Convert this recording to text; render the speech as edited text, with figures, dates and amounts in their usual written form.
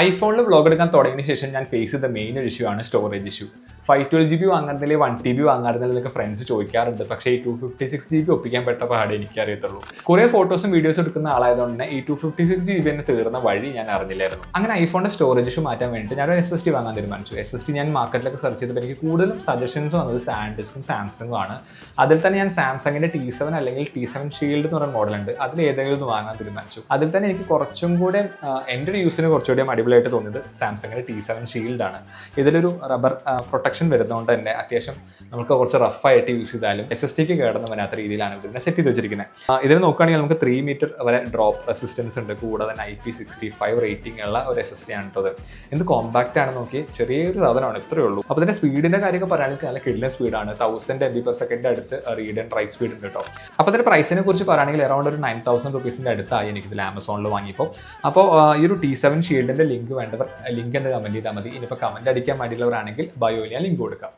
ഐഫോണിൽ vlog എടുക്കാൻ തുടങ്ങിയ ശേഷം ഞാൻ ഫേസ് ചെയ്ത മെയിൻ ഒരു ഇഷ്യൂ ആണ് സ്റ്റോറേജ് ഇഷ്യൂ. 512GB വാങ്ങുന്നതിൽ 1TB വാങ്ങാറുന്നതിലൊക്കെ ഫ്രണ്ട്സ് ചോദിക്കാറുണ്ട്. പക്ഷേ ഈ 256GB ഒപ്പിക്കാൻ പെട്ട പാടെ എനിക്കറിയത്തുള്ളൂ. കുറേ ഫോട്ടോസും വീഡിയോസും എടുക്കുന്ന ആളായതുകൊണ്ട് തന്നെ ഈ 256GB തന്നെ തീർന്ന വഴി ഞാൻ അറിഞ്ഞില്ലായിരുന്നു. അങ്ങനെ ഐഫോണിന്റെ സ്റ്റോറേജ് ഇഷ്യൂ മാറ്റാൻ വേണ്ടി ഞാൻ ഒരു SSD വാങ്ങാൻ തീരുമാനിച്ചു. SSD ഞാൻ മാർക്കറ്റിലൊക്കെ സെർച്ച് ചെയ്തപ്പോൾ എനിക്ക് കൂടുതലും സജഷൻസ് വന്നത് സാൻഡിസ്കും സാംസങ്ങും ആണ്. അതിൽ തന്നെ ഞാൻ സാംസങ്ങിന്റെ T7 അല്ലെങ്കിൽ T7 ഷീൽഡ് എന്ന് പറയുന്ന മോഡലുണ്ട്, അതിൽ ഏതെങ്കിലും ഒന്ന് വാങ്ങാൻ തീരുമാനിച്ചു. അതിൽ തന്നെ എനിക്ക് കുറച്ചും കൂടെ എൻ്റെ ഒരു യൂസിന് കുറച്ചുകൂടി അടിപൊളിയായിട്ട് തോന്നിയത് സാംസങ്ങിന്റെ T7 ഷീൽഡ് ആണ്. ഇതിലൊരു റബ്ബർ പ്രൊട്ടക്ഷൻ വരുന്നതുകൊണ്ട് തന്നെ അത്യാവശ്യം നമുക്ക് കുറച്ച് റഫായിട്ട് യൂസ് ചെയ്താലും SSDക്ക് കേടൊന്നും വരാത്ത രീതിയിലാണ് ഇതിനെ സെറ്റ് ചെയ്ത് വെച്ചിരിക്കുന്നത്. ഇതിൽ നോക്കുകയാണെങ്കിൽ നമുക്ക് 3 മീറ്റർ വരെ ഡ്രോപ്പ് റെസിസ്റ്റൻസ് ഉണ്ട്. കൂടാതെ IP65 റേറ്റിംഗ് ഉള്ള ഒരു SSD ആണ് കേട്ടത്. എന്ത് കോമ്പാക്റ്റ് ആണ് നോക്കി, ചെറിയൊരു സാധനമാണ്, ഇത്രയേ ഉള്ളൂ. അപ്പോൾ ഇതിന്റെ സ്പീഡിന്റെ കാര്യമൊക്കെ പറയുകയാണെങ്കിൽ നല്ല കിഡ്ലൻ സ്പീഡാണ്. 1000 MB/s അടുത്ത് റീഡ് ആൻഡ് റൈറ്റ് സ്പീഡ് ഉണ്ട് കേട്ടോ. അപ്പോൾ ഇതിന്റെ പ്രൈസിനെ കുറിച്ച് പറയുകയാണെങ്കിൽ അറൗണ്ട് ഒരു 9000 രൂപീസിന്റെ അടുത്തായി എനിക്കിതിൽ ആമസോണിൽ വാങ്ങിയപ്പോൾ. അപ്പോൾ ഈ ഒരു T7 ഷീൽഡിന്റെ ലിങ്ക് വേണ്ടവർ ലിങ്ക് എന്ന് കമന്റ് ചെയ്താൽ മതി. ഇനിയിപ്പോൾ കമന്റ് അടിക്കാൻ വേണ്ടിയുള്ളവരാണെങ്കിൽ ബയോയിൽ ഞാൻ ലിങ്ക് കൊടുക്കാം.